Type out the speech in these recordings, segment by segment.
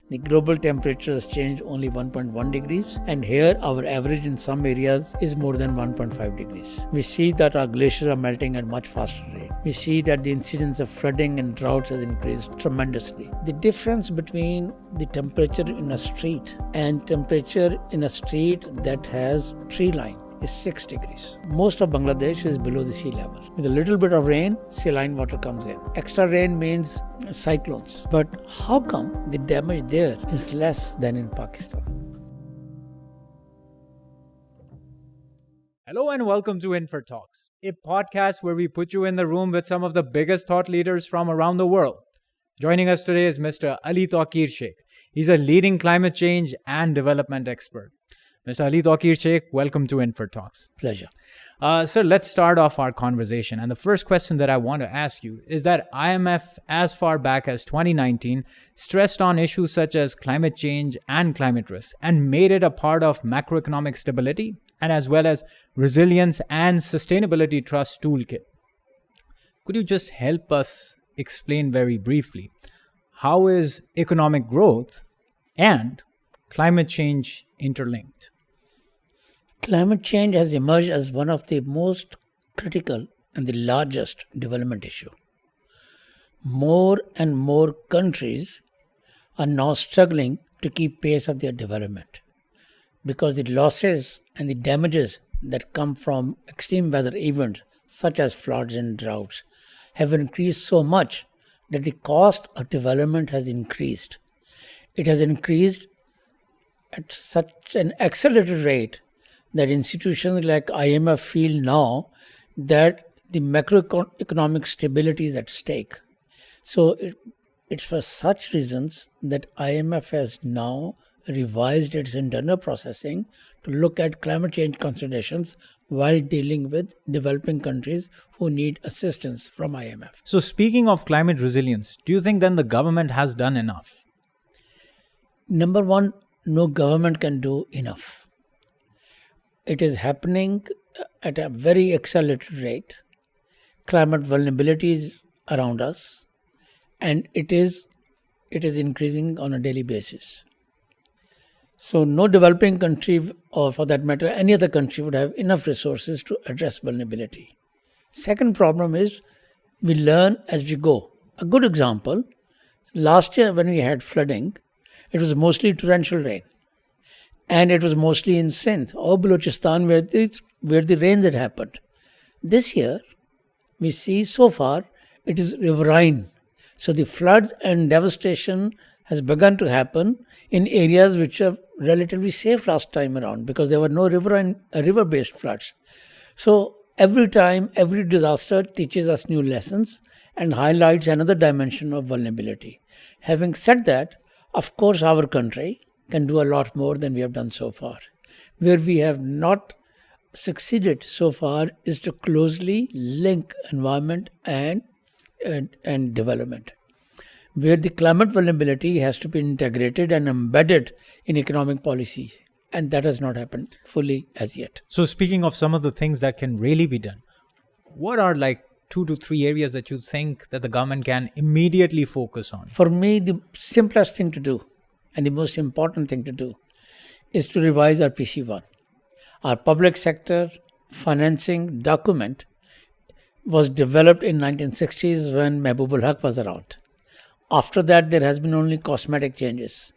the global temperature has changed only 1.1 degrees, and here our average in some areas is more than 1.5 degrees. We see that our glaciers are melting at much faster rate. We see that the incidence of flooding and droughts has increased tremendously. The difference between the temperature in a street and temperature in a street that has tree line is 6 degrees. Most of Bangladesh is below the sea level. With a little bit of rain, saline water comes in. Extra rain means cyclones. But how come the damage there is less than in Pakistan? Hello and welcome to InferTalks, a podcast where we put you in the room with some of the biggest thought leaders from around the world. Joining us today is Mr. Ali Tauqeer Sheikh. He's a leading climate change and development expert. Mr. Ali Tauqeer Sheikh, welcome to InferTalks. Pleasure. Sir, let's start off our conversation. And the first question that I want to ask you is that IMF, as far back as 2019, stressed on issues such as climate change and climate risk and made it a part of macroeconomic stability and as well as resilience and sustainability trust toolkit. Could you just help us explain very briefly, how is economic growth and climate change interlinked? Climate change has emerged as one of the most critical and the largest development issue. More and more countries are now struggling to keep pace of their development because the losses and the damages that come from extreme weather events such as floods and droughts have increased so much that the cost of development has increased. It has increased at such an accelerated rate that institutions like IMF feel now that the macroeconomic stability is at stake. So it's for such reasons that IMF has now revised its internal processing to look at climate change considerations while dealing with developing countries who need assistance from IMF. So speaking of climate resilience, do you think then the government has done enough? Number one, no government can do enough. It is happening at a very accelerated rate. Climate vulnerability is around us, and it is increasing on a daily basis. So no developing country, or for that matter any other country, would have enough resources to address vulnerability. Second problem is we learn as we go. A good example, last year when we had flooding, it was mostly torrential rain. And it was mostly in Sindh or Balochistan where the rains had happened. This year, we see so far it is riverine. So the floods and devastation has begun to happen in areas which are relatively safe last time around because there were no river-based floods. So every time, every disaster teaches us new lessons and highlights another dimension of vulnerability. Having said that, of course, our country can do a lot more than we have done so far. Where we have not succeeded so far is to closely link environment and development, where the climate vulnerability has to be integrated and embedded in economic policy, and that has not happened fully as yet. So speaking of some of the things that can really be done, what are like 2 to 3 areas that you think that the government can immediately focus on? For me, the simplest thing to do and the most important thing to do is to revise our PC1. Our public sector financing document was developed in 1960s when Mahbub Haq was around. After that, there has been only cosmetic changes.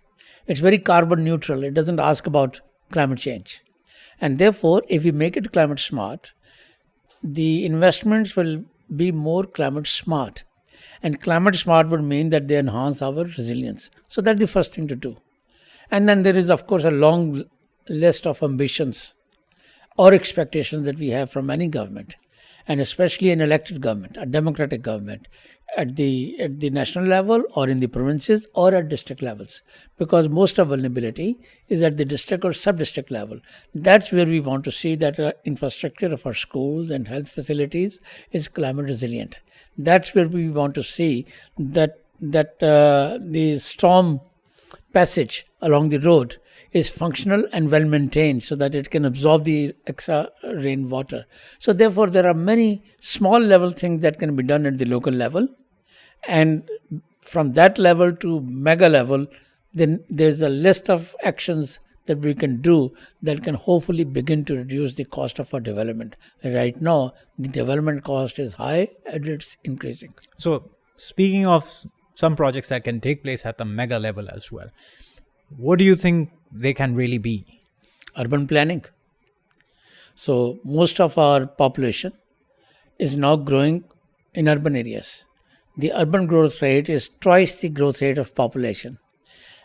It's very carbon neutral. It doesn't ask about climate change. And therefore, if we make it climate smart, the investments will be more climate smart. And climate smart would mean that they enhance our resilience. So that's the first thing to do. And then there is, of course, a long list of ambitions or expectations that we have from any government, and especially an elected government, a democratic government, at the national level or in the provinces or at district levels, because most of vulnerability is at the district or sub-district level. That's where we want to see that our infrastructure of our schools and health facilities is climate resilient. That's where we want to see that the storm passage along the road is functional and well maintained so that it can absorb the extra rainwater. So therefore, there are many small level things that can be done at the local level. And from that level to mega level, then there's a list of actions that we can do that can hopefully begin to reduce the cost of our development. Right now, the development cost is high and it's increasing. So, speaking of some projects that can take place at the mega level as well, what do you think they can really be? Urban planning. So, most of our population is now growing in urban areas. The urban growth rate is twice the growth rate of population.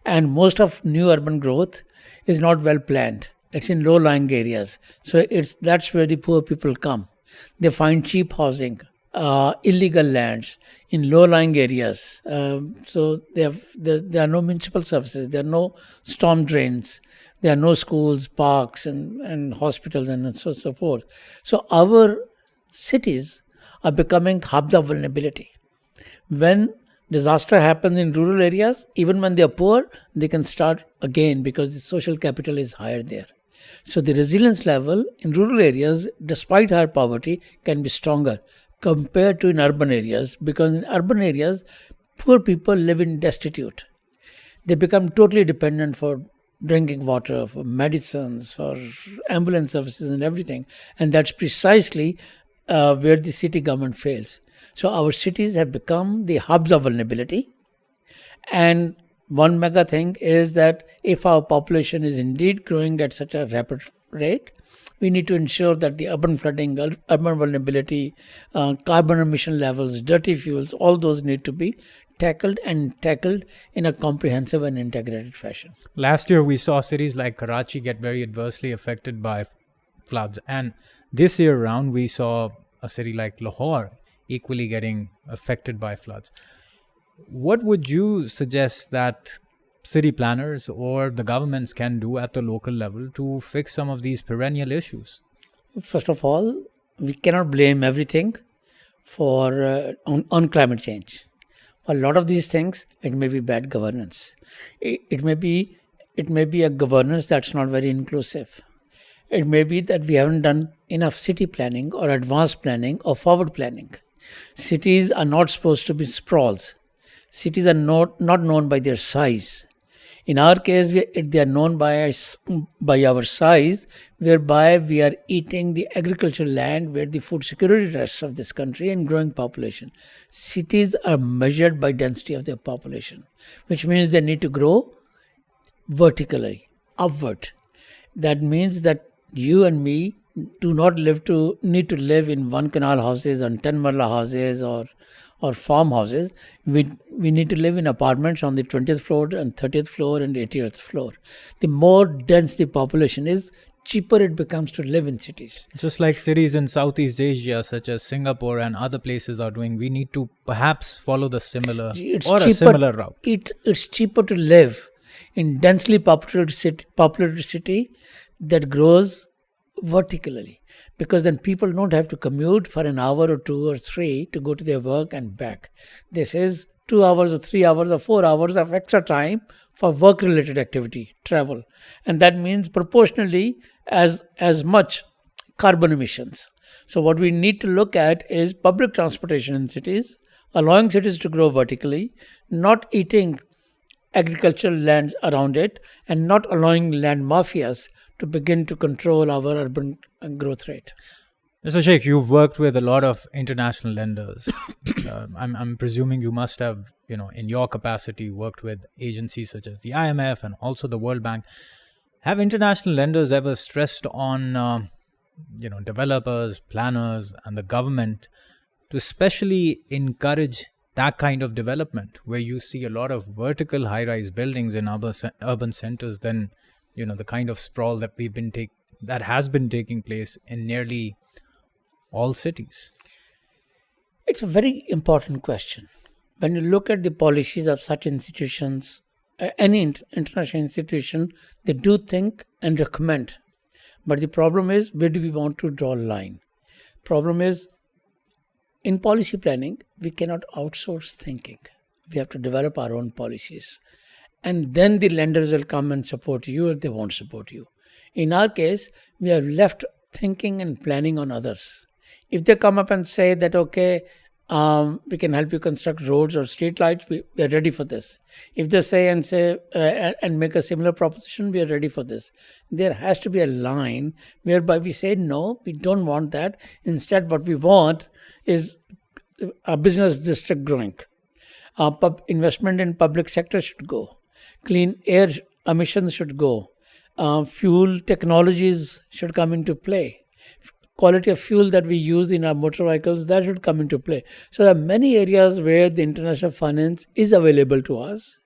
And most of new urban growth is not well planned. It's in low-lying areas. So that's where the poor people come. They find cheap housing, illegal lands in low-lying areas. So there are no municipal services. There are no storm drains. There are no schools, parks, and hospitals, and so forth. So our cities are becoming hubs of vulnerability. When disaster happens in rural areas, even when they are poor, they can start again because the social capital is higher there. So the resilience level in rural areas, despite higher poverty, can be stronger compared to in urban areas, because in urban areas, poor people live in destitute. They become totally dependent for drinking water, for medicines, for ambulance services and everything. And that's precisely where the city government fails. So our cities have become the hubs of vulnerability. And one mega thing is that if our population is indeed growing at such a rapid rate, we need to ensure that the urban flooding, urban vulnerability, carbon emission levels, dirty fuels, all those need to be tackled in a comprehensive and integrated fashion. Last year, we saw cities like Karachi get very adversely affected by floods. And this year around, we saw a city like Lahore equally getting affected by floods. What would you suggest that city planners or the governments can do at the local level to fix some of these perennial issues? First of all, we cannot blame everything on climate change. For a lot of these things, it may be bad governance. It may be a governance that's not very inclusive. It may be that we haven't done enough city planning or advanced planning or forward planning. Cities are not supposed to be sprawls. Cities are not known by their size. In our case, they are known by our size, whereby we are eating the agricultural land where the food security rests of this country and growing population. Cities are measured by density of their population, which means they need to grow vertically, upward. That means that you and me do not need to live in one canal houses and 10 marla houses or farmhouses. We need to live in apartments on the 20th floor and 30th floor and 80th floor. The more dense the population is, cheaper it becomes to live in cities. Just like cities in Southeast Asia, such as Singapore and other places are doing, we need to perhaps follow the similar a similar route. It's cheaper to live in densely populated city that grows vertically, because then people don't have to commute for an hour or 2 or 3 to go to their work and back. This is 2 hours or 3 hours or 4 hours of extra time for work related activity, travel, and that means proportionally as much carbon emissions. So what we need to look at is public transportation in cities, allowing cities to grow vertically, not eating agricultural land around it, and not allowing land mafias to begin to control our urban growth rate. Mr. Sheikh, you've worked with a lot of international lenders. I'm presuming you must have, in your capacity, worked with agencies such as the IMF and also the World Bank. Have international lenders ever stressed on, developers, planners, and the government to especially encourage that kind of development, where you see a lot of vertical high-rise buildings in urban centers, then the kind of sprawl that has been taking place in nearly all cities? It's a very important question. When you look at the policies of such institutions, any international institution, they do think and recommend. But the problem is, where do we want to draw a line? Problem is, in policy planning, we cannot outsource thinking. We have to develop our own policies. And then the lenders will come and support you, or they won't support you. In our case, we have left thinking and planning on others. If they come up and say that, okay, we can help you construct roads or street lights. We are ready for this. If they say and make a similar proposition, we are ready for this. There has to be a line whereby we say, no, we don't want that. Instead, what we want is a business district growing. Investment in public sector should go. Clean air emissions should go. Fuel technologies should come into play. Quality of fuel that we use in our motor vehicles, that should come into play. So there are many areas where the international finance is available to us,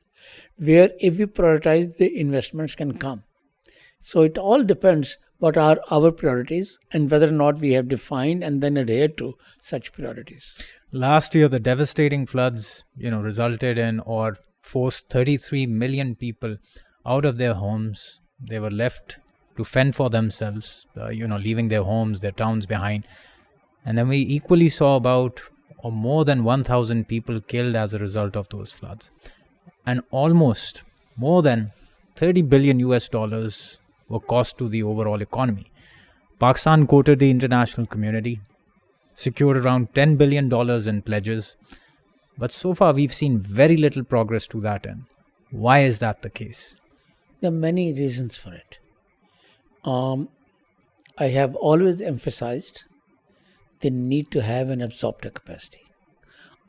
where if we prioritize, the investments can come. So it all depends what are our priorities and whether or not we have defined and then adhere to such priorities. Last year, the devastating floods, resulted in or forced 33 million people out of their homes. They were left to fend for themselves, leaving their homes, their towns behind. And then we equally saw about or more than 1,000 people killed as a result of those floods. And almost more than $30 billion were cost to the overall economy. Pakistan quoted the international community, secured around $10 billion in pledges. But so far, we've seen very little progress to that end. Why is that the case? There are many reasons for it. I have always emphasized the need to have an absorptive capacity.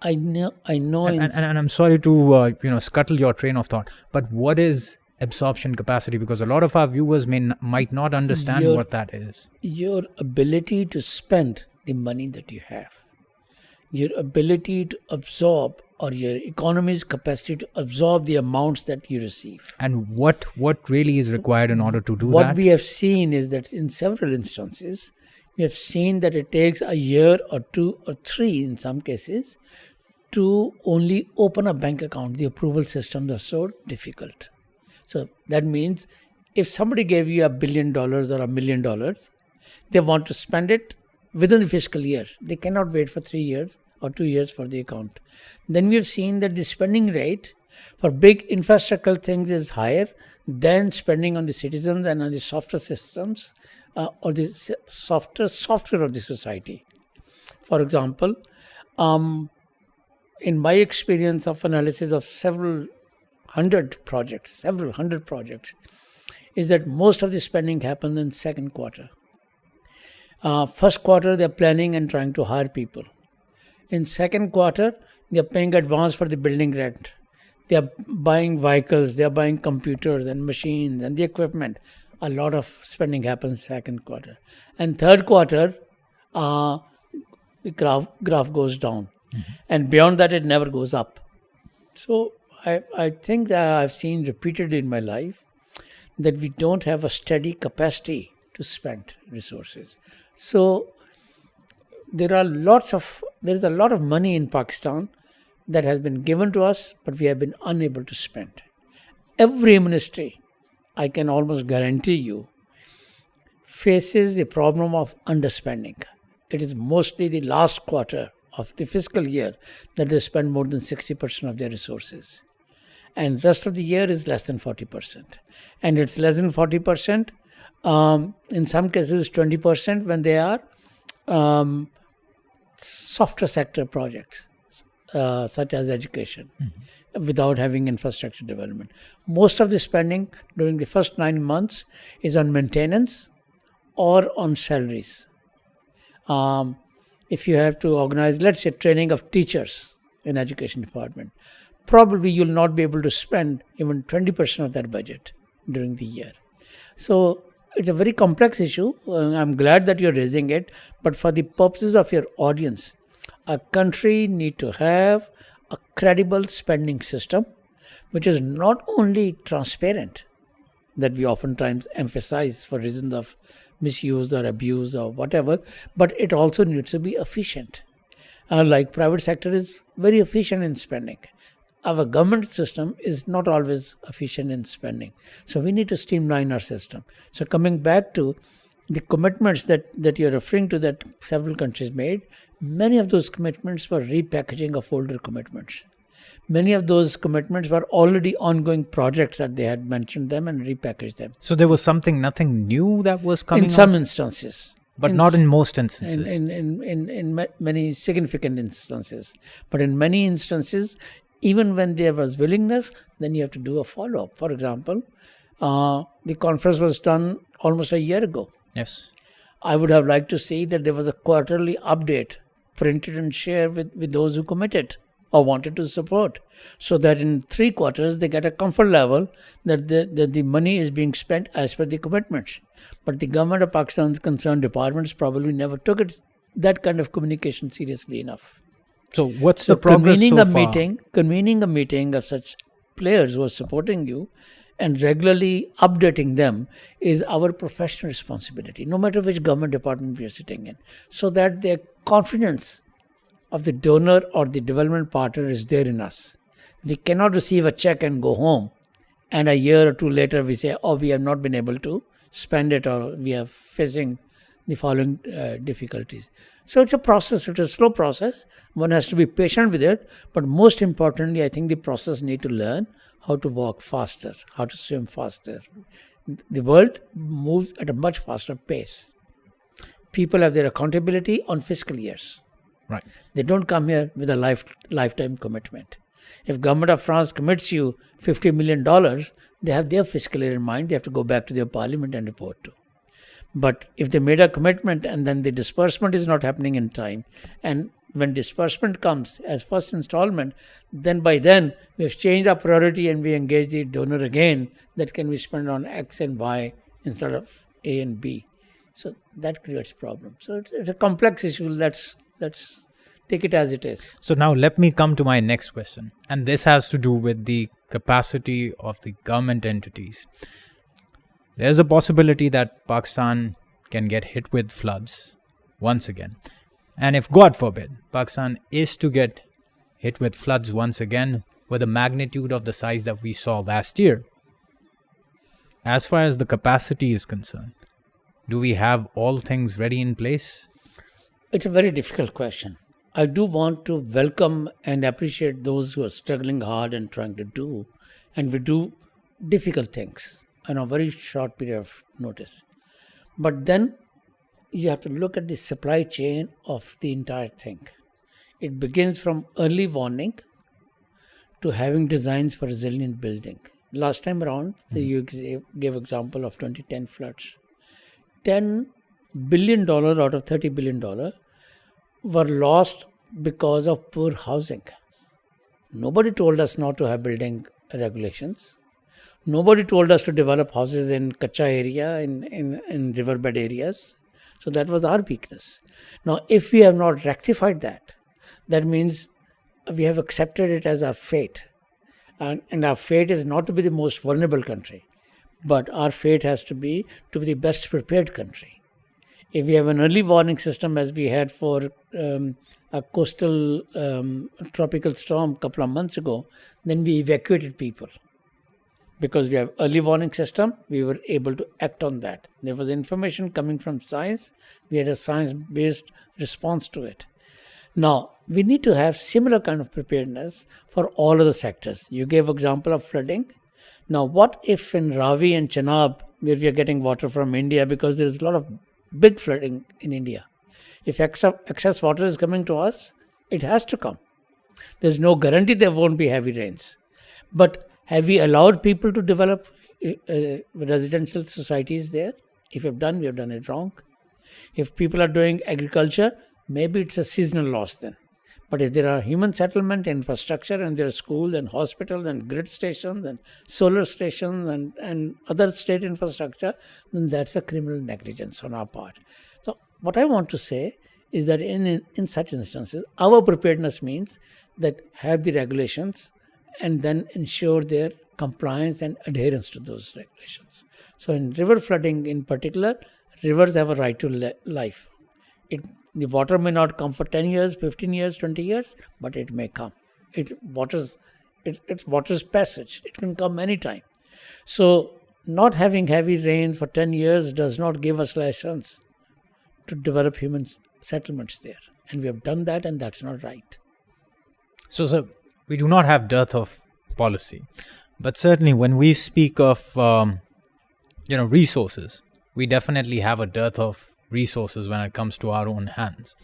I know. And I'm sorry to scuttle your train of thought, but what is absorption capacity? Because a lot of our viewers might not understand what that is. Your ability to spend the money that you have, your ability to absorb, or your economy's capacity to absorb the amounts that you receive. And what really is required in order to do that? What we have seen is that in several instances, we have seen that it takes a year or 2 or 3 in some cases to only open a bank account. The approval systems are so difficult. So that means if somebody gave you $1 billion or $1 million, they want to spend it within the fiscal year. They cannot wait for 3 years or 2 years for the account. Then we have seen that the spending rate for big infrastructural things is higher than spending on the citizens and on the software systems or the software of the society. For example, in my experience of analysis of several hundred projects, is that most of the spending happens in second quarter. First quarter, they're planning and trying to hire people. In second quarter, they're paying advance for the building rent. They're buying vehicles, they're buying computers and machines and the equipment. A lot of spending happens second quarter. And third quarter, the graph goes down. Mm-hmm. And beyond that, it never goes up. So I think that I've seen repeatedly in my life that we don't have a steady capacity to spend resources. So there is a lot of money in Pakistan that has been given to us, but we have been unable to spend. Every ministry, I can almost guarantee you, faces the problem of underspending. It is mostly the last quarter of the fiscal year that they spend more than 60% of their resources. And rest of the year is less than 40%. And it's less than 40%, in some cases 20% when they are software sector projects, such as education, without having infrastructure development. Most of the spending during the first 9 months is on maintenance or on salaries. If you have to organize, let's say, training of teachers in education department, probably you'll not be able to spend even 20% of that budget during the year. So it's a very complex issue. I'm glad that you're raising it, but for the purposes of your audience, a country need to have a credible spending system, which is not only transparent, that we oftentimes emphasize for reasons of misuse or abuse or whatever, but it also needs to be efficient. Like private sector is very efficient in spending. Our government system is not always efficient in spending. So we need to streamline our system. So coming back to the commitments that you're referring to that several countries made, many of those commitments were repackaging of older commitments. Many of those commitments were already ongoing projects that they had mentioned them and repackaged them. So there was nothing new that was coming in some instances. But not in most instances. In many significant instances. But in many instances, even when there was willingness, then you have to do a follow-up. For example, the conference was done almost a year ago. Yes. I would have liked to see that there was a quarterly update printed and shared with those who committed or wanted to support, so that in 3 quarters they get a comfort level that the money is being spent as per the commitments. But the government of Pakistan's concerned departments probably never took that kind of communication seriously enough. So what's the progress so far? Convening a meeting of such players who are supporting you and regularly updating them is our professional responsibility, no matter which government department we are sitting in, so that their confidence of the donor or the development partner is there in us. We cannot receive a check and go home, and a year or 2 later we say, we have not been able to spend it, or we are facing the following difficulties. So it's a process, it's a slow process. One has to be patient with it, but most importantly, I think the process need to learn how to walk faster, how to swim faster. The world moves at a much faster pace. People have their accountability on fiscal years. Right. They don't come here with a lifetime commitment. If government of France commits you $50 million, they have their fiscal year in mind. They have to go back to their parliament and report to. But if they made a commitment and then the disbursement is not happening in time, and when disbursement comes as first installment, then by then we've changed our priority and we engage the donor again, that can be spent on X and Y instead of A and B. So that creates problems. So it's a complex issue. Let's take it as it is. So now let me come to my next question. And this has to do with the capacity of the government entities. There's a possibility that Pakistan can get hit with floods once again. And if, God forbid, Pakistan is to get hit with floods once again with a magnitude of the size that we saw last year, as far as the capacity is concerned, do we have all things ready in place? It's a very difficult question. I do want to welcome and appreciate those who are struggling hard and trying to do, and we do difficult things in a very short period of notice. But then you have to look at the supply chain of the entire thing. It begins from early warning to having designs for resilient building. Last time around, you gave example of 2010 floods. $10 billion out of $30 billion were lost because of poor housing. Nobody told us not to have building regulations. Nobody told us to develop houses in Kacha area, in riverbed areas. So that was our weakness. Now, if we have not rectified that, that means we have accepted it as our fate. And our fate is not to be the most vulnerable country, but our fate has to be the best prepared country. If we have an early warning system as we had for a coastal tropical storm a couple of months ago, then we evacuated people. Because we have early warning system, we were able to act on that. There was information coming from science. We had a science-based response to it. Now, we need to have similar kind of preparedness for all other sectors. You gave example of flooding. Now, what if in Ravi and Chenab, where we are getting water from India, because there is a lot of big flooding in India. If excess water is coming to us, it has to come. There's no guarantee there won't be heavy rains. But have we allowed people to develop residential societies there? If we've done, we have done it wrong. If people are doing agriculture, maybe it's a seasonal loss then. But if there are human settlement, infrastructure, and there are schools and hospitals and grid stations and solar stations and other state infrastructure, then that's a criminal negligence on our part. So what I want to say is that in such instances, our preparedness means that have the regulations and then ensure their compliance and adherence to those regulations. So in river flooding in particular, rivers have a right to life. The water may not come for 10 years, 15 years, 20 years, but it may come. It's water's passage. It can come anytime. So not having heavy rain for 10 years does not give us license to develop human settlements there. And we have done that, and that's not right. So, sir, we do not have dearth of policy. But certainly when we speak of resources, we definitely have a dearth of resources when it comes to our own hands.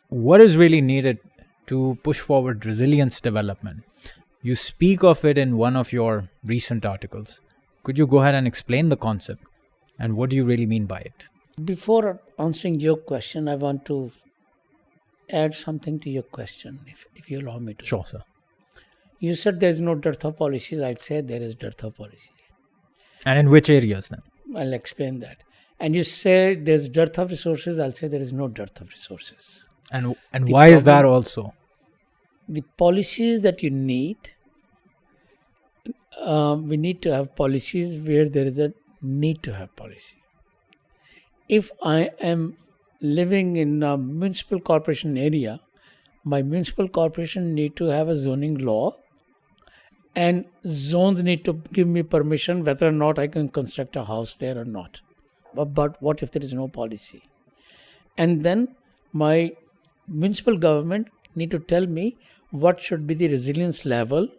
What is really needed to push forward resilience development? You speak of it in one of your recent articles. Could you go ahead and explain the concept and what do you really mean by it? Before answering your question, I want to add something to your question, if you allow me to. Sure, sir. You said there is no dearth of policies. I'd say there is dearth of policy. And in which areas then? I'll explain that. And you say there's dearth of resources. I'll say there is no dearth of resources. And why is that also? The policies that you need, we need to have policies where there is a need to have policy. If I am living in a municipal corporation area, my municipal corporation need to have a zoning law, and zones need to give me permission whether or not I can construct a house there or not. But what if there is no policy? And then my municipal government need to tell me what should be the resilience level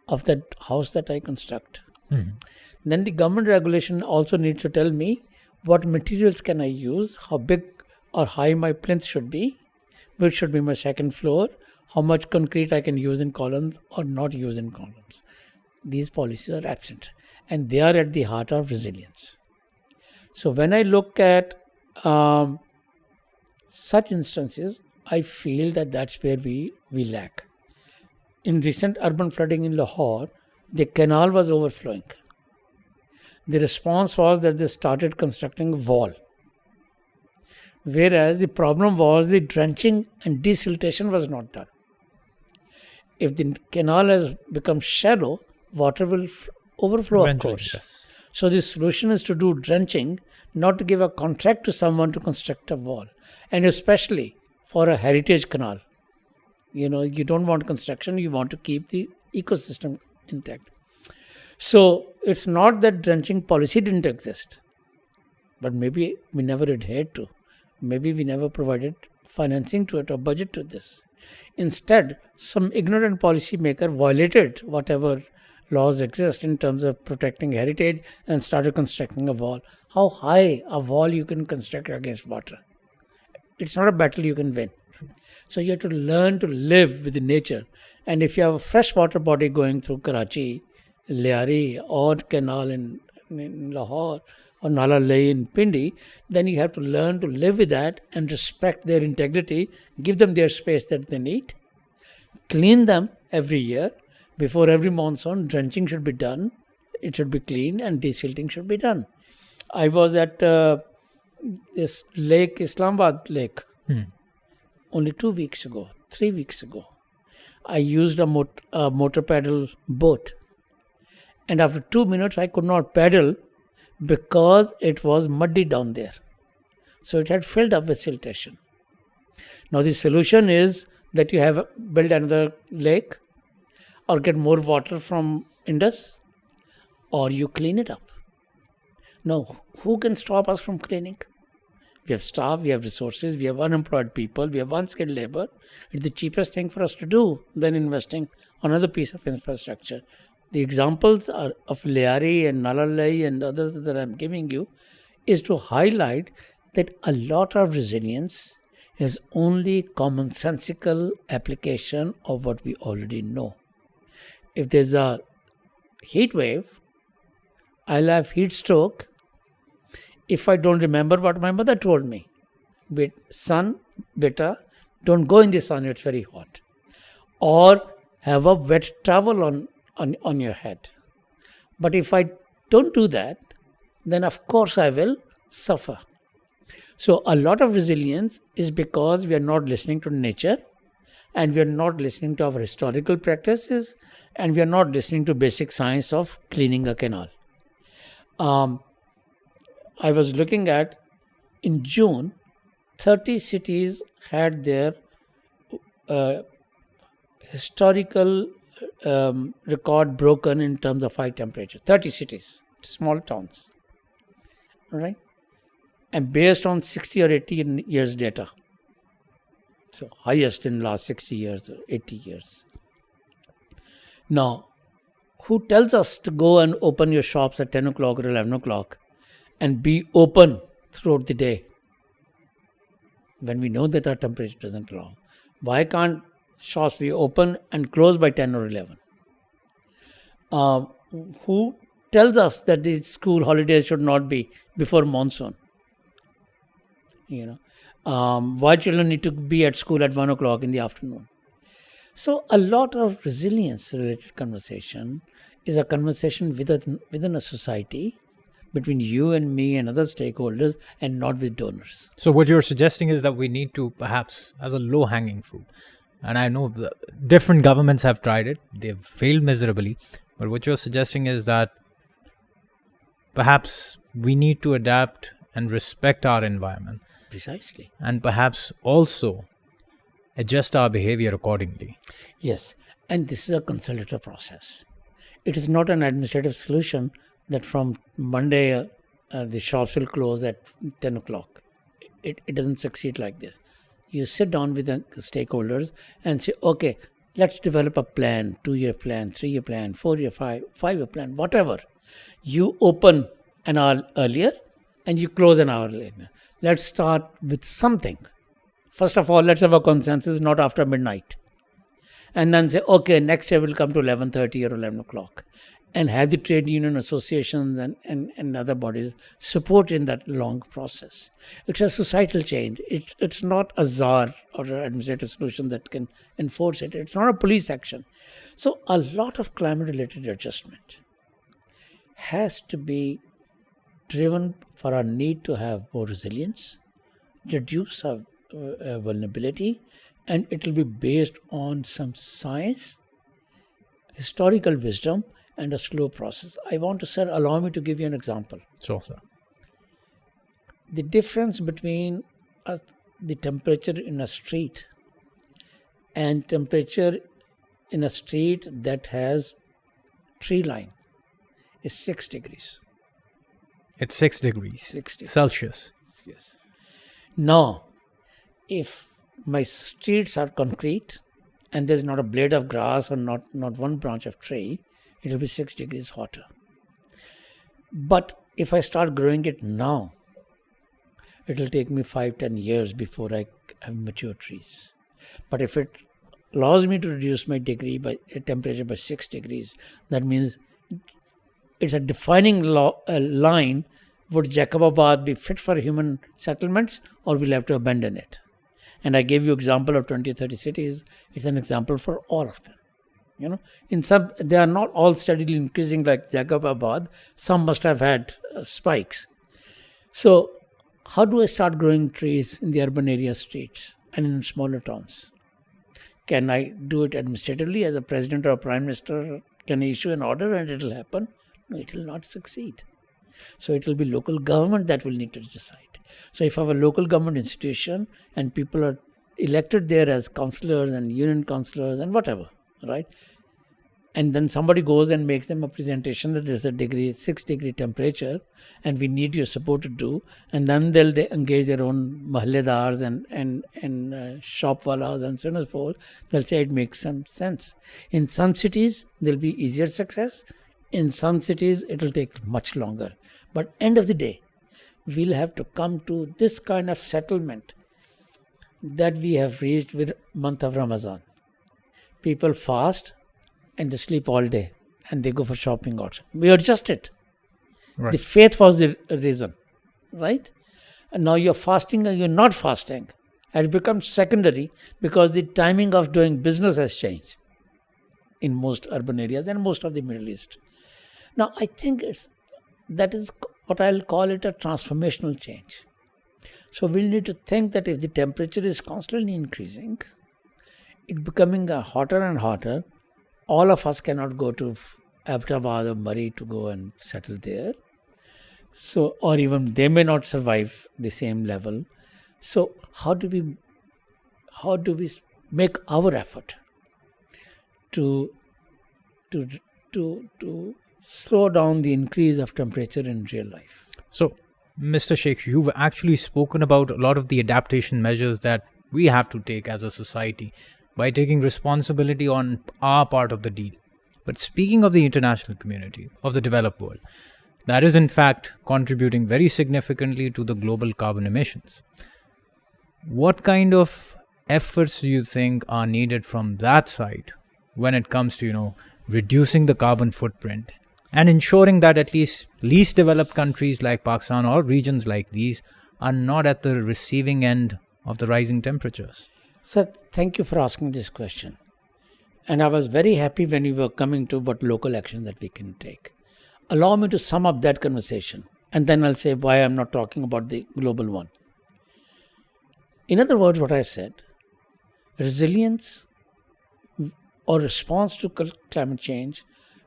of that house that I construct. Then the government regulation also needs to tell me what materials can I use, how big or high my plinth should be, which should be my second floor, how much concrete I can use in columns or not use in columns. These policies are absent and they are at the heart of resilience. So when I look at such instances, I feel that that's where we lack. In recent urban flooding in Lahore, the canal was overflowing. The response was that they started constructing a wall. Whereas the problem was the drenching and desiltation was not done. If the canal has become shallow, water will overflow, Eventually, of course. yes. So the solution is to do drenching, not to give a contract to someone to construct a wall. And especially for a heritage canal. You don't want construction, you want to keep the ecosystem intact. So it's not that drenching policy didn't exist, but maybe we never adhered to. Maybe we never provided financing to it or budget to this. Instead, some ignorant policymaker violated whatever laws exist in terms of protecting heritage and started constructing a wall. How high a wall you can construct against water? It's not a battle you can win. So you have to learn to live with the nature. And if you have a freshwater body going through Karachi, Liari or canal in Lahore or Nala Leh in Pindi, then you have to learn to live with that and respect their integrity, give them their space that they need, clean them every year. Before every monsoon, drenching should be done, it should be cleaned and desilting should be done. I was at this lake, Islamabad Lake, only 3 weeks ago. I used a motor paddle boat. And after 2 minutes, I could not paddle because it was muddy down there. So it had filled up with siltation. Now the solution is that you have build another lake or get more water from Indus or you clean it up. Now, who can stop us from cleaning? We have staff, we have resources, we have unemployed people, we have unskilled labor. It's the cheapest thing for us to do than investing on another piece of infrastructure. The examples are of Liari and Nalalai and others that I'm giving you is to highlight that a lot of resilience is only commonsensical application of what we already know. If there's a heat wave, I'll have heat stroke if I don't remember what my mother told me. Son, beta, don't go in the sun, it's very hot. Or have a wet towel on your head. But if I don't do that, then of course I will suffer. So a lot of resilience is because we are not listening to nature and we are not listening to our historical practices and we are not listening to basic science of cleaning a canal. I was looking at, in June, 30 cities had their historical record broken in terms of high temperature. 30 cities, small towns. All right? And based on 60 or 80 years data. So highest in last 60 years or 80 years. Now, who tells us to go and open your shops at 10 o'clock or 11 o'clock and be open throughout the day when we know that our temperature doesn't allow? Why can't shops be open and closed by 10 or 11? Who tells us that the school holidays should not be before monsoon? Why children need to be at school at 1 o'clock in the afternoon? So a lot of resilience-related conversation is a conversation within a society between you and me and other stakeholders, and not with donors. So what you're suggesting is that we need to, perhaps as a low-hanging fruit, and I know different governments have tried it, they've failed miserably, but what you're suggesting is that perhaps we need to adapt and respect our environment. Precisely. And perhaps also adjust our behavior accordingly. Yes, and this is a consultative process. It is not an administrative solution that from Monday the shops will close at 10 o'clock. It doesn't succeed like this. You sit down with the stakeholders and say, okay, let's develop a plan, 2-year plan, 3-year plan, 4-year, 5-year plan, whatever. You open an hour earlier and you close an hour later. Let's start with something. First of all, let's have a consensus, not after midnight. And then say, okay, next year we'll come to 11:30 or 11 o'clock. And have the trade union associations and other bodies support in that long process. It's a societal change. It's not a czar or an administrative solution that can enforce it. It's not a police action. So a lot of climate-related adjustment has to be driven for our need to have more resilience, reduce our vulnerability, and it will be based on some science, historical wisdom, and a slow process. I want to, sir, allow me to give you an example. Sure, sir. The difference between the temperature in a street and temperature in a street that has tree line is 6 degrees. It's 6 degrees. 6 degrees. Celsius. Yes. Now, if my streets are concrete and there's not a blade of grass or not one branch of tree, it will be 6 degrees hotter. But if I start growing it now, it will take me 5-10 years before I have mature trees. But if it allows me to reduce my temperature by 6 degrees, that means it's a defining line. Would Jacobabad be fit for human settlements, or we'll have to abandon it? And I gave you example of 20-30 cities. It's an example for all of them. In some, they are not all steadily increasing like Jacobabad. Some must have had spikes. So how do I start growing trees in the urban area streets and in smaller towns? Can I do it administratively as a president or a prime minister? Can I issue an order and it will happen? No, it will not succeed. So it will be local government that will need to decide. So if I have a local government institution and people are elected there as councillors and union councillors and whatever, right? And then somebody goes and makes them a presentation that there's a 6 degree temperature and we need your support to do. And then they engage their own mahalledars and shopwallas and so on and so forth. They'll say it makes some sense. In some cities, there'll be easier success. In some cities, it will take much longer. But end of the day, we'll have to come to this kind of settlement that we have reached with month of Ramadan. People fast and they sleep all day and they go for shopping also. We adjust it. Right. The faith was the reason, right? And now you're fasting or you're not fasting. It becomes secondary because the timing of doing business has changed in most urban areas and most of the Middle East. Now, I think that is what I'll call it a transformational change. So we'll need to think that if the temperature is constantly increasing, it becoming hotter and hotter, all of us cannot go to Ahmedabad or Murray to go and settle there. So, or even they may not survive the same level. So how do we make our effort to slow down the increase of temperature in real life? So, Mr. Sheikh, you've actually spoken about a lot of the adaptation measures that we have to take as a society by taking responsibility on our part of the deal. But speaking of the international community, of the developed world, that is in fact contributing very significantly to the global carbon emissions. What kind of efforts do you think are needed from that side when it comes to, reducing the carbon footprint and ensuring that at least developed countries like Pakistan or regions like these are not at the receiving end of the rising temperatures? Sir, thank you for asking this question. And I was very happy when you were coming to what local action that we can take. Allow me to sum up that conversation, and then I'll say why I'm not talking about the global one. In other words, what I said, resilience or response to climate change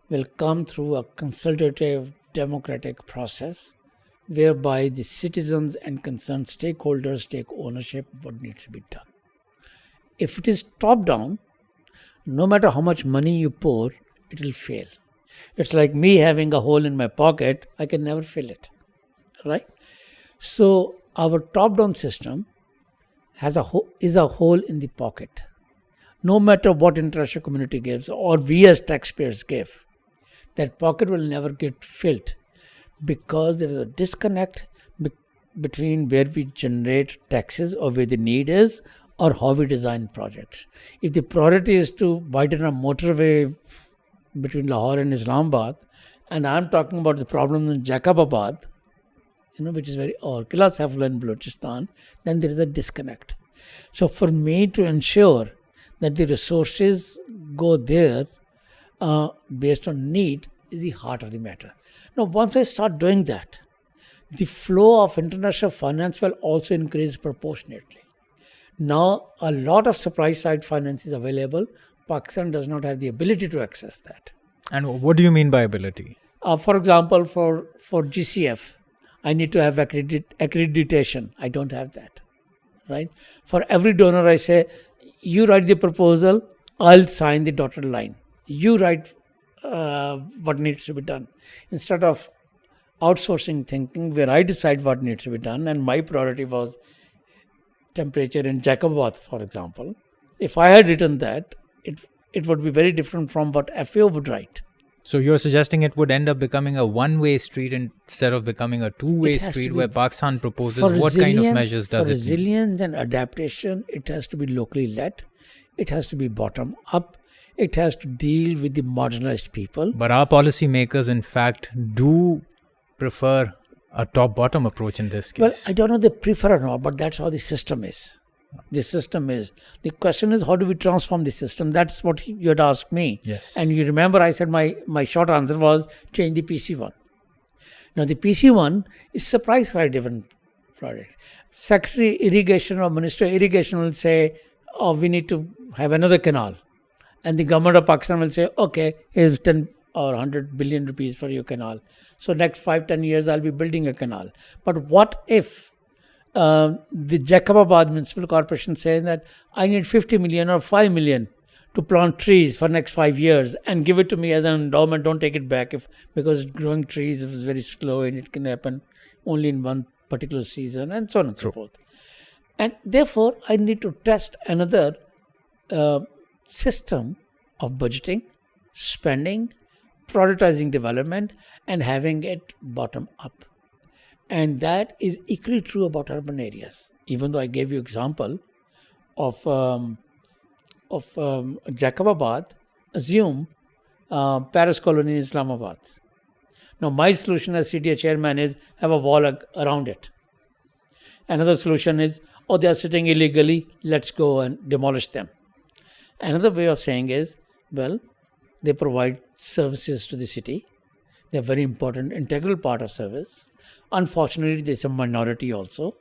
will come through a consultative, democratic process whereby the citizens and concerned stakeholders take ownership of what needs to be done. If it is top-down, no matter how much money you pour, it will fail. It's like me having a hole in my pocket, I can never fill it, right? So our top-down system is a hole in the pocket. No matter what international community gives or we as taxpayers give, that pocket will never get filled because there is a disconnect between where we generate taxes or where the need is or how we design projects. If the priority is to widen a motorway between Lahore and Islamabad, and I'm talking about the problem in Jacobabad, which is or Qila Saifullah in Balochistan, then there is a disconnect. So for me to ensure that the resources go there based on need is the heart of the matter. Now, once I start doing that, the flow of international finance will also increase proportionately. Now, a lot of supply side finance is available. Pakistan does not have the ability to access that. And what do you mean by ability? For example, for GCF, I need to have accreditation. I don't have that, right? For every donor, I say, you write the proposal, I'll sign the dotted line. You write what needs to be done. Instead of outsourcing thinking where I decide what needs to be done, and my priority was temperature in Jacobabad, for example. If I had written that, it would be very different from what FAO would write. So you're suggesting it would end up becoming a one-way street instead of becoming a two-way street where Pakistan proposes what kind of measures does it need? For resilience and adaptation, it has to be locally led. It has to be bottom-up. It has to deal with the marginalized people. But our policymakers, in fact, do prefer a top-bottom approach in this case. Well, I don't know they prefer or not, but that's how the system is. The system is. The question is, how do we transform the system? That's what you had asked me. Yes. And you remember I said my short answer was change the PC1. Now, the PC1 is supply-side driven project. Secretary Irrigation or Minister Irrigation will say, oh, we need to have another canal. And the government of Pakistan will say, okay, here's 10 or 100 billion rupees for your canal. So next 5-10 years, I'll be building a canal. But what if the Jacobabad Municipal Corporation saying that I need 50 million or 5 million to plant trees for next 5 years and give it to me as an endowment, don't take it back because growing trees is very slow and it can happen only in one particular season and so on and so forth. And therefore, I need to test another system of budgeting, spending, prioritizing development and having it bottom up. And that is equally true about urban areas. Even though I gave you example of Jacobabad, assume Paris colony in Islamabad. Now, my solution as CTA chairman is have a wall around it. Another solution is, oh, they are sitting illegally, let's go and demolish them. Another way of saying is, well, they provide services to the city. They're a very important, integral part of service. Unfortunately, there's a minority also,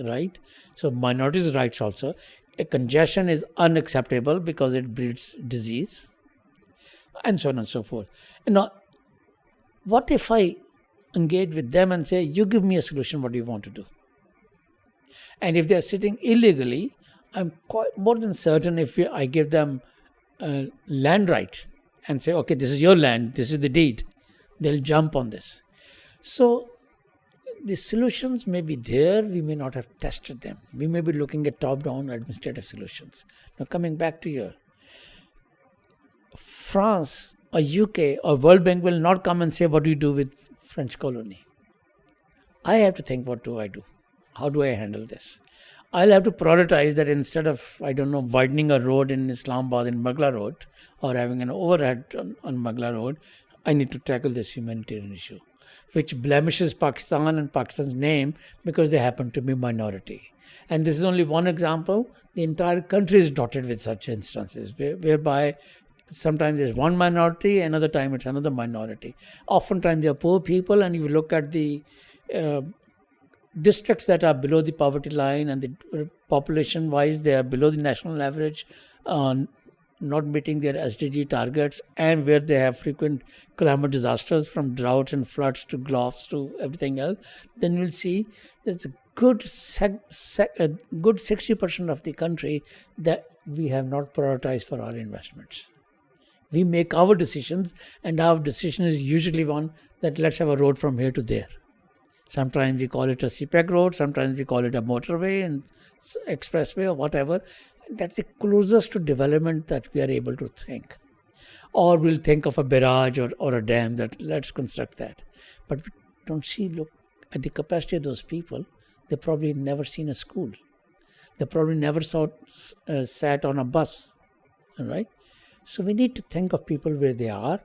right? So minorities' rights also. A congestion is unacceptable because it breeds disease and so on and so forth. And now, what if I engage with them and say, you give me a solution, what do you want to do? And if they're sitting illegally, I'm quite more than certain if I give them land right and say, okay, this is your land, this is the deed, they'll jump on this. So the solutions may be there, we may not have tested them. We may be looking at top-down administrative solutions. Now coming back to France or UK or World Bank will not come and say, what do you do with French colony? I have to think, what do I do? How do I handle this? I'll have to prioritize that instead of, widening a road in Islamabad in Magla Road or having an overhead on Magla Road, I need to tackle this humanitarian issue, which blemishes Pakistan and Pakistan's name because they happen to be minority. And this is only one example. The entire country is dotted with such instances whereby sometimes there's one minority, another time it's another minority. Oftentimes they are poor people, and you look at the districts that are below the poverty line and the population wise they are below the national average, not meeting their SDG targets, and where they have frequent climate disasters from droughts and floods to gulfs to everything else, then you'll see there's a good 60% of the country that we have not prioritized for our investments. We make our decisions, and our decision is usually one that let's have a road from here to there. Sometimes we call it a CPEC road, sometimes we call it a motorway and expressway or whatever. That's the closest to development that we are able to think. Or we'll think of a barrage or a dam that let's construct that. But we don't look at the capacity of those people. They probably never seen a school. They probably never sat on a bus, all right? So we need to think of people where they are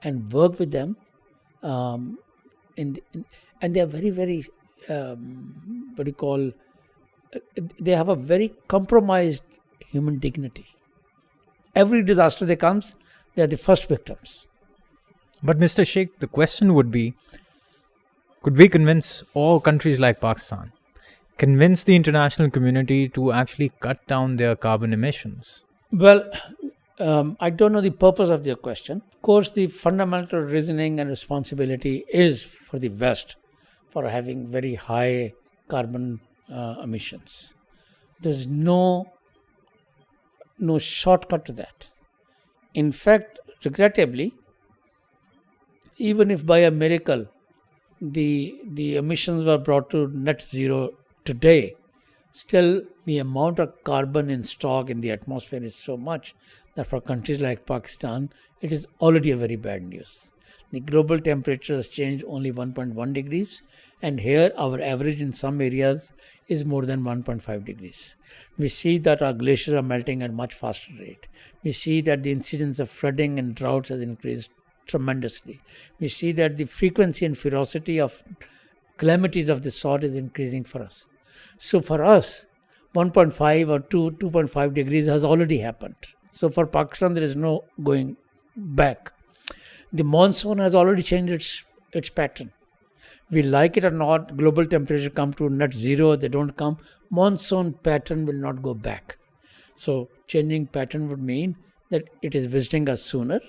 and work with them. And they are very, very, they have a very compromised human dignity. Every disaster that comes, they are the first victims. But Mr. Sheikh, the question would be, could we convince all countries like Pakistan, convince the international community to actually cut down their carbon emissions? Well, I don't know the purpose of your question. Of course, the fundamental reasoning and responsibility is for the West for having very high carbon emissions. There's no shortcut to that. In fact, regrettably, even if by a miracle the emissions were brought to net zero today, still the amount of carbon in stock in the atmosphere is so much that for countries like Pakistan, it is already a very bad news. The global temperature has changed only 1.1 degrees, and here our average in some areas is more than 1.5 degrees. We see that our glaciers are melting at a much faster rate. We see that the incidence of flooding and droughts has increased tremendously. We see that the frequency and ferocity of calamities of this sort is increasing for us. So for us, 1.5 or 2.5 degrees has already happened. So for Pakistan, there is no going back. The monsoon has already changed its pattern. We like it or not, global temperature come to net zero, they don't come. Monsoon pattern will not go back. So changing pattern would mean that it is visiting us sooner.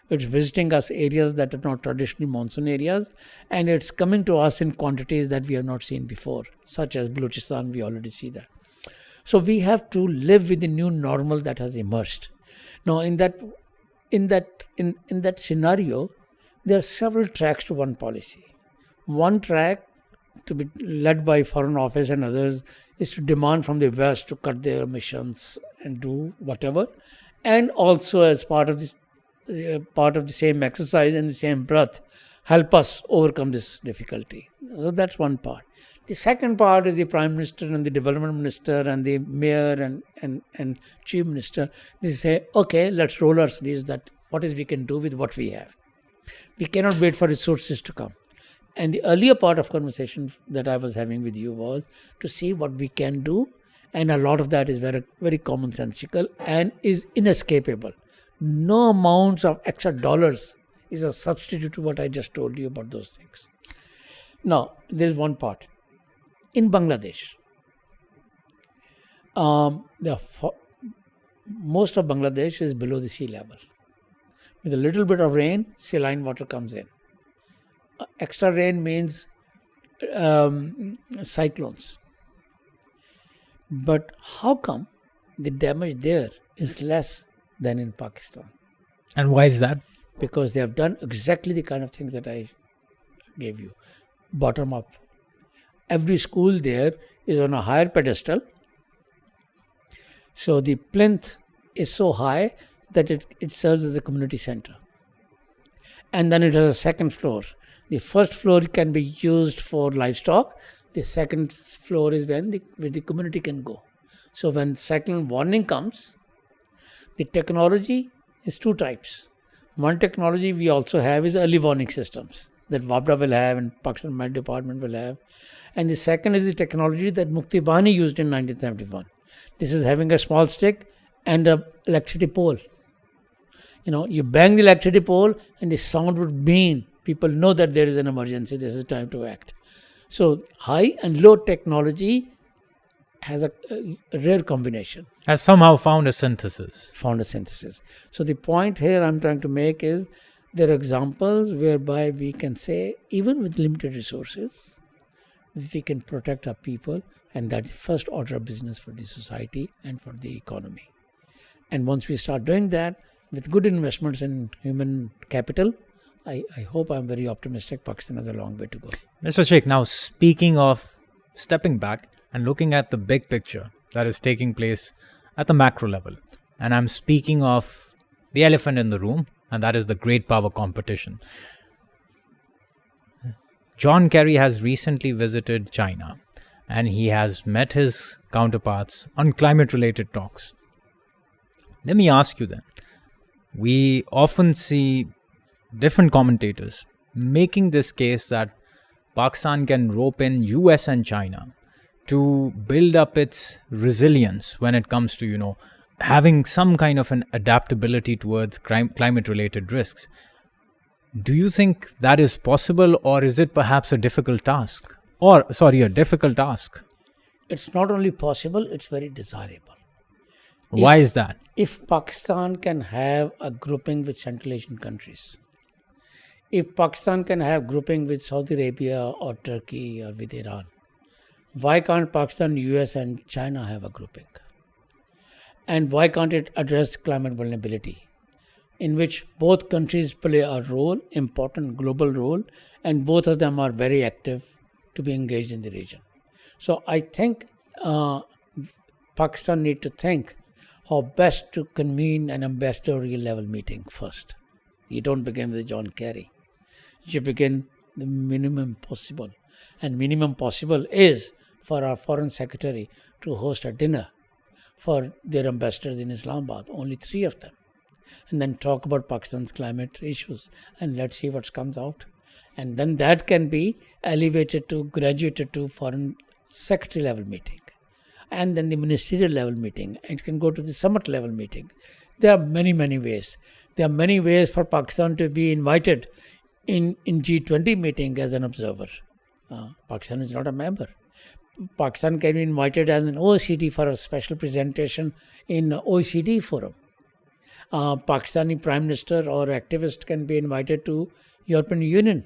It's visiting us areas that are not traditionally monsoon areas, and it's coming to us in quantities that we have not seen before, such as Balochistan, we already see that. So we have to live with the new normal that has emerged. Now, in that scenario, there are several tracks to one policy. One track, to be led by Foreign Office and others, is to demand from the West to cut their emissions and do whatever, and also as part of the same exercise and the same breath, help us overcome this difficulty. So that's one part. The second part is the Prime Minister and the Development Minister and the Mayor and Chief Minister. They say, okay, let's roll our sleeves, that what is we can do with what we have. We cannot wait for resources to come. And the earlier part of conversation that I was having with you was to see what we can do, and a lot of that is very, very commonsensical and is inescapable. No amounts of extra dollars is a substitute to what I just told you about those things. Now, there's one part. In Bangladesh, most of Bangladesh is below the sea level. With a little bit of rain, saline water comes in. Extra rain means cyclones. But how come the damage there is less than in Pakistan? And why is that? Because they have done exactly the kind of things that I gave you. Bottom up. Every school there is on a higher pedestal. So the plinth is so high that it serves as a community center. and then it has a second floor. The first floor can be used for livestock. The second floor is where the community can go. So when second warning comes, the technology is two types. One technology we also have is early warning systems that WAPDA will have and Pakistan Met Department will have. And the second is the technology that Mukti Bahani used in 1971. This is having a small stick and a electricity pole. You bang the electricity pole and the sound would mean people know that there is an emergency, this is time to act. So high and low technology has a rare combination. Has somehow found a synthesis. So the point here I'm trying to make is there are examples whereby we can say even with limited resources, we can protect our people, and that's the first order of business for the society and for the economy. And once we start doing that with good investments in human capital, I hope I'm very optimistic Pakistan has a long way to go. Mr. Sheikh, now speaking of stepping back and looking at the big picture that is taking place at the macro level, and I'm speaking of the elephant in the room, and that is the great power competition. John Kerry has recently visited China, and he has met his counterparts on climate-related talks. Let me ask you then, we often see different commentators making this case that Pakistan can rope in US and China to build up its resilience when it comes to, having some kind of an adaptability towards climate-related risks. Do you think that is possible, or is it perhaps a difficult task? A difficult task. It's not only possible, it's very desirable. Why is that? If Pakistan can have a grouping with Central Asian countries, if Pakistan can have grouping with Saudi Arabia or Turkey or with Iran, why can't Pakistan, US and China have a grouping? And why can't it address climate vulnerability, in which both countries play a role, important global role, and both of them are very active to be engaged in the region. So I think Pakistan need to think how best to convene an ambassadorial level meeting first. You don't begin with John Kerry. You begin the minimum possible. And minimum possible is for our foreign secretary to host a dinner for their ambassadors in Islamabad, only 3 of them. And then talk about Pakistan's climate issues and let's see what comes out. And then that can be graduated to foreign secretary level meeting. And then the ministerial level meeting. It can go to the summit level meeting. There are many, many ways. There are many ways for Pakistan to be invited in G20 meeting as an observer. Pakistan is not a member. Pakistan can be invited as an OECD for a special presentation in OECD forum. Pakistani Prime Minister or activist can be invited to European Union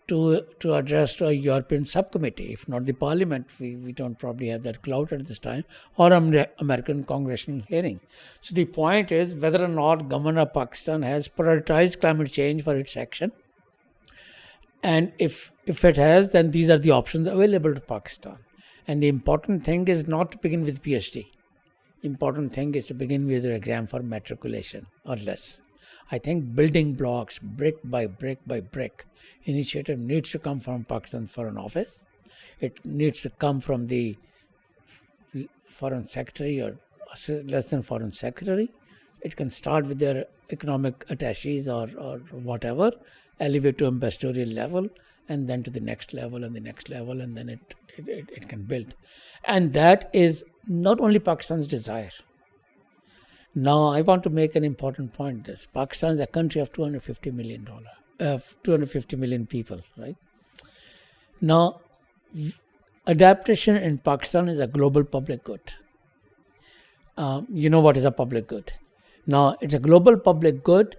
to address a European subcommittee, if not the Parliament. We don't probably have that clout at this time, or American congressional hearing. So the point is whether or not government of Pakistan has prioritized climate change for its action. And if it has, then these are the options available to Pakistan. And the important thing is not to begin with PhD. Important thing is to begin with your exam for matriculation or less. I think building blocks, brick by brick by brick, initiative needs to come from Pakistan Foreign Office. It needs to come from the Foreign Secretary or less than Foreign Secretary. It can start with their economic attaches or whatever, elevate to ambassadorial level, and then to the next level and the next level, and then it can build. And that is not only Pakistan's desire. Now, I want to make an important point. This Pakistan is a country of 250 million people, right? Now, adaptation in Pakistan is a global public good. You know what is a public good. Now, it's a global public good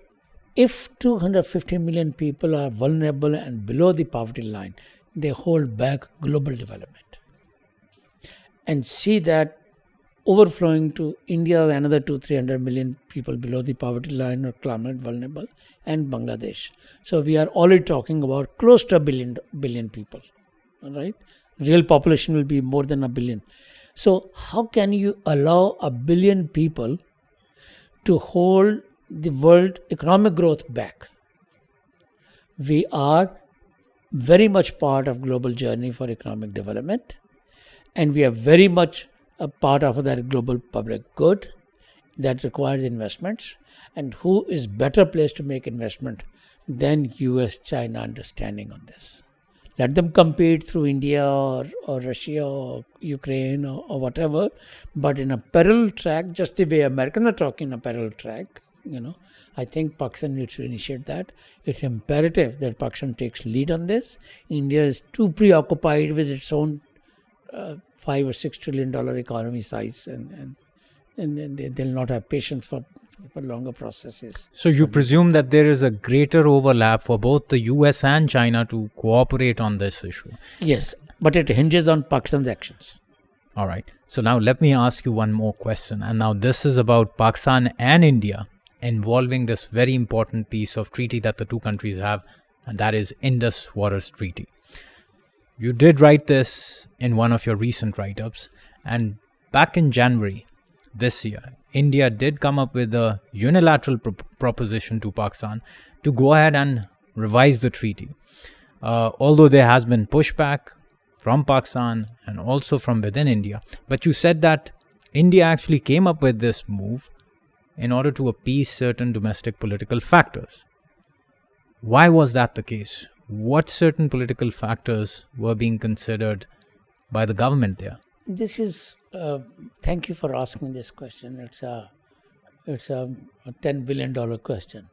if 250 million people are vulnerable and below the poverty line. They hold back global development. And see that overflowing to India, another 200-300 million people below the poverty line or climate vulnerable, and Bangladesh. So we are already talking about close to a billion people, all right? Real population will be more than a billion. So how can you allow a billion people to hold the world economic growth back? We are very much part of global journey for economic development, and we are very much a part of that global public good that requires investments. And who is better placed to make investment than US China understanding on this? Let them compete through India or Russia or Ukraine or whatever, but in a parallel track, just the way Americans are talking a parallel track, I think Pakistan needs to initiate that. It's imperative that Pakistan takes lead on this. India is too preoccupied with its own $5 or $6 trillion economy size, and they'll not have patience for longer processes. So you presume that there is a greater overlap for both the US and China to cooperate on this issue? Yes, but it hinges on Pakistan's actions. All right. So now let me ask you one more question. And now this is about Pakistan and India involving this very important piece of treaty that the two countries have, and that is Indus Waters Treaty. You did write this in one of your recent write-ups, and back in January this year, India did come up with a unilateral proposition to Pakistan to go ahead and revise the treaty. Although there has been pushback from Pakistan and also from within India, but you said that India actually came up with this move in order to appease certain domestic political factors. Why was that the case? What certain political factors were being considered by the government there? This is thank you for asking this question. It's a $10 billion question.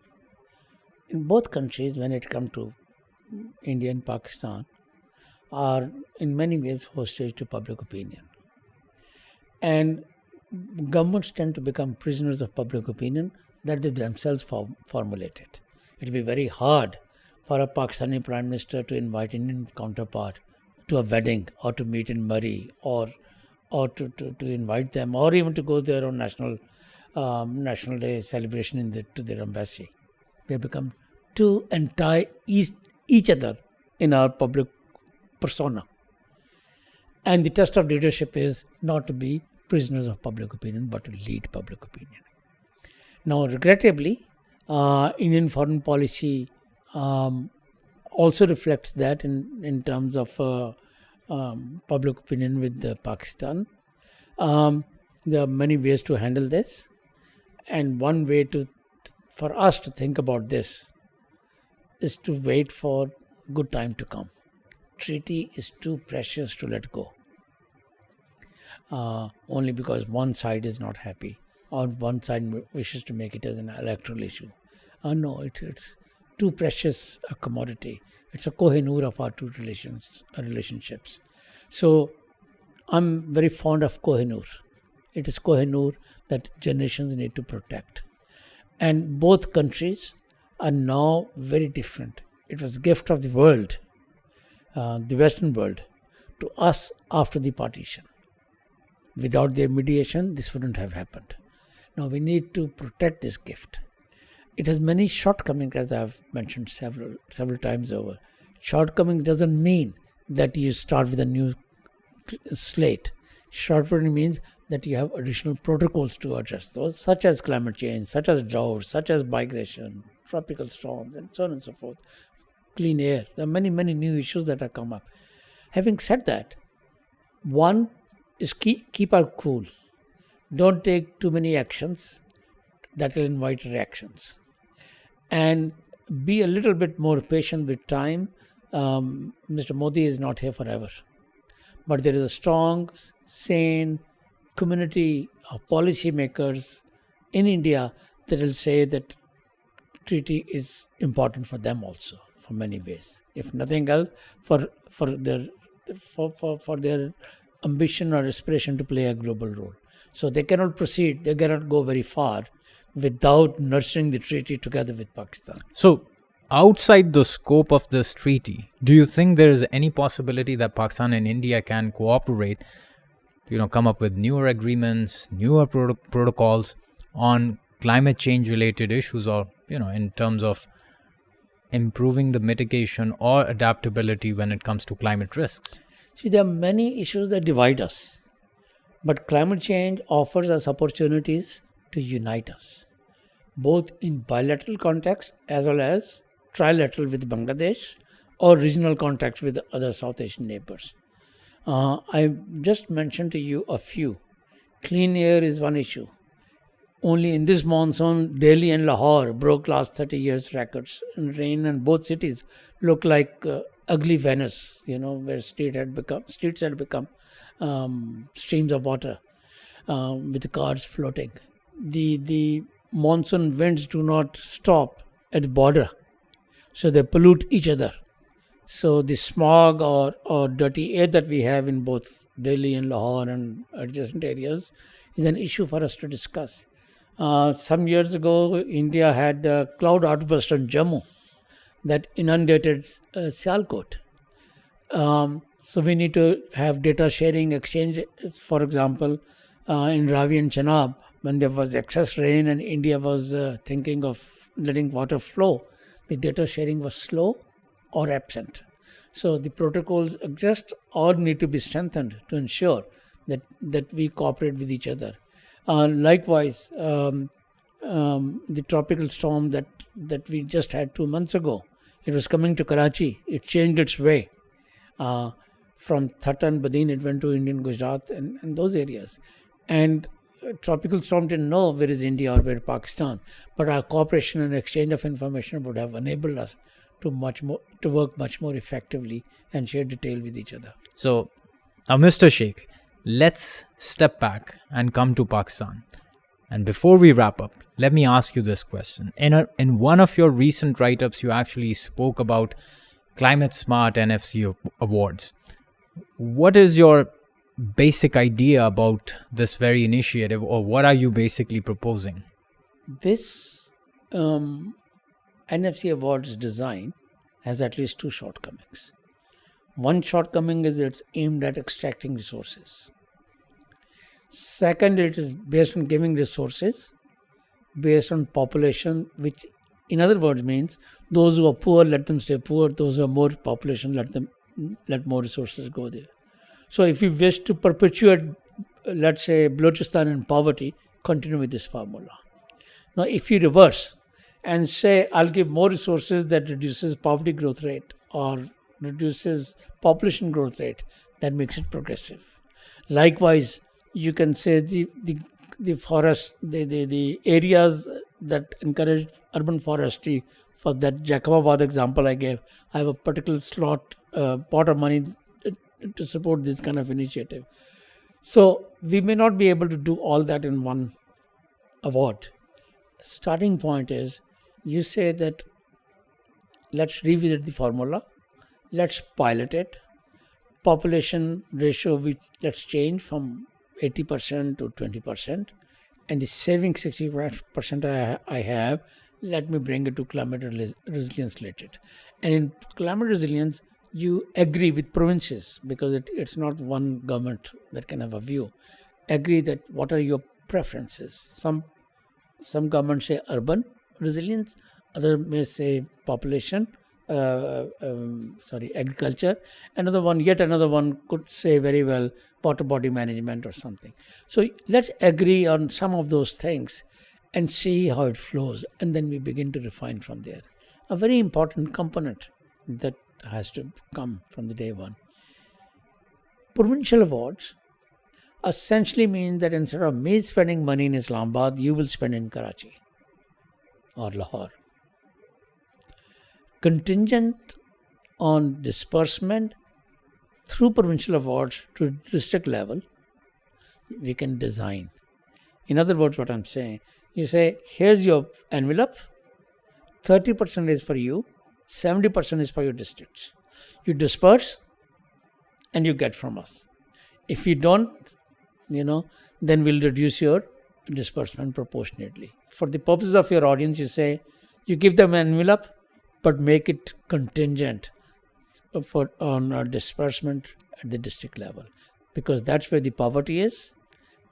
In both countries, when it comes to India and Pakistan, are in many ways hostage to public opinion. And governments tend to become prisoners of public opinion that they themselves formulated. It will be very hard for a Pakistani Prime Minister to invite Indian counterpart to a wedding or to meet in Murray or to invite them, or even to go there on National Day celebration to their embassy. We have become too each other in our public persona. And the test of leadership is not to be prisoners of public opinion, but to lead public opinion. Now, regrettably, Indian foreign policy also reflects that in terms of public opinion with Pakistan. There are many ways to handle this, and one way for us to think about this is to wait for good time to come. Treaty is too precious to let go. Only because one side is not happy or one side wishes to make it as an electoral issue. No, it's too precious a commodity. It's a Kohinoor of our two relationships. So I'm very fond of Kohinoor. It is Kohinoor that generations need to protect. And both countries are now very different. It was a gift of the world, the Western world, to us after the partition. Without their mediation, this wouldn't have happened. Now we need to protect this gift. It has many shortcomings, as I've mentioned several times over. Shortcoming doesn't mean that you start with a new slate. Shortcoming means that you have additional protocols to address those, such as climate change, such as drought, such as migration, tropical storms, and so on and so forth. Clean air. There are many new issues that have come up. Having said that, one is keep our cool. Don't take too many actions that will invite reactions. And be a little bit more patient with time. Mr. Modi is not here forever. But there is a strong, sane community of policymakers in India that will say that treaty is important for them also, for many ways. If nothing else, for their ambition or aspiration to play a global role. So they cannot proceed, they cannot go very far without nurturing the treaty together with Pakistan. So, outside the scope of this treaty, do you think there is any possibility that Pakistan and India can cooperate, come up with newer agreements, newer protocols on climate change related issues, or, in terms of improving the mitigation or adaptability when it comes to climate risks? See, there are many issues that divide us, but climate change offers us opportunities to unite us, both in bilateral context as well as trilateral with Bangladesh or regional contacts with other South Asian neighbors. I just mentioned to you a few. Clean air is one issue. Only in this monsoon, Delhi and Lahore broke last 30 years records in rain, and both cities look like ugly Venice, where streets had become streams of water with the cars floating. The monsoon winds do not stop at the border, so they pollute each other. So the smog or dirty air that we have in both Delhi and Lahore and adjacent areas is an issue for us to discuss. Some years ago, India had a cloud outburst on Jammu that inundated Sialkot. So we need to have data sharing exchange. For example, in Ravi and Chenab, when there was excess rain and India was thinking of letting water flow, the data sharing was slow or absent. So the protocols exist or need to be strengthened to ensure that we cooperate with each other. Likewise, the tropical storm that we just had 2 months ago, it was coming to Karachi. It changed its way. From Thatta, Badin, it went to Indian Gujarat and those areas. And tropical storm didn't know where is India or where Pakistan. But our cooperation and exchange of information would have enabled us to work much more effectively and share detail with each other. So, now Mr. Sheikh, let's step back and come to Pakistan. And before we wrap up, let me ask you this question. In one of your recent write-ups, you actually spoke about Climate Smart NFC awards. What is your basic idea about this very initiative, or what are you basically proposing? This NFC awards design has at least two shortcomings. One shortcoming is it's aimed at extracting resources. Second, it is based on giving resources based on population, which in other words means those who are poor, let them stay poor. Those who are more population, let more resources go there. So if you wish to perpetuate, let's say, Balochistan in poverty, continue with this formula. Now, if you reverse and say, I'll give more resources that reduces poverty growth rate or reduces population growth rate, that makes it progressive. Likewise, you can say the forest, the areas that encourage urban forestry, for that Jacobabad example I gave, I have a particular pot of money to support this kind of initiative. So we may not be able to do all that in one award. Starting point is, you say that let's revisit the formula, let's pilot it, population ratio, let's change from 80% to 20%, and the saving 60% I have, let me bring it to climate resilience related. And in climate resilience, you agree with provinces, because it's not one government that can have a view. Agree that what are your preferences. Some governments say urban resilience, other may say population, agriculture. Yet another one could say very well water body management or something. So let's agree on some of those things and see how it flows, and then we begin to refine from there. A very important component that has to come from the day one. Provincial awards essentially mean that instead of me spending money in Islamabad, you will spend in Karachi or Lahore. Contingent on disbursement through provincial awards to district level, we can design. In other words, what I'm saying, you say, here's your envelope, 30% is for you, 70% is for your districts. You disperse and you get from us. If you don't, then we'll reduce your disbursement proportionately. For the purposes of your audience, you say, you give them an envelope, but make it contingent on disbursement at the district level, because that's where the poverty is,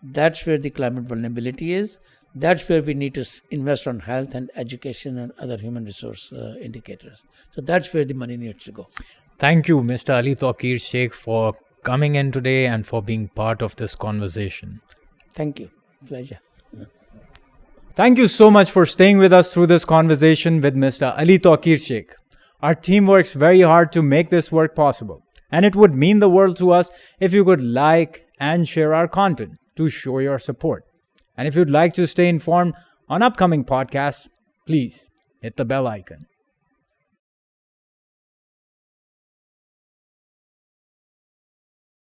that's where the climate vulnerability is, that's where we need to invest on health and education and other human resource indicators. So that's where the money needs to go. Thank you, Mr. Ali Tauqeer Sheikh, for coming in today and for being part of this conversation. Thank you. Pleasure. Thank you so much for staying with us through this conversation with Mr. Ali Tauqeer Sheikh. Our team works very hard to make this work possible, and it would mean the world to us if you could like and share our content to show your support. And if you'd like to stay informed on upcoming podcasts, please hit the bell icon.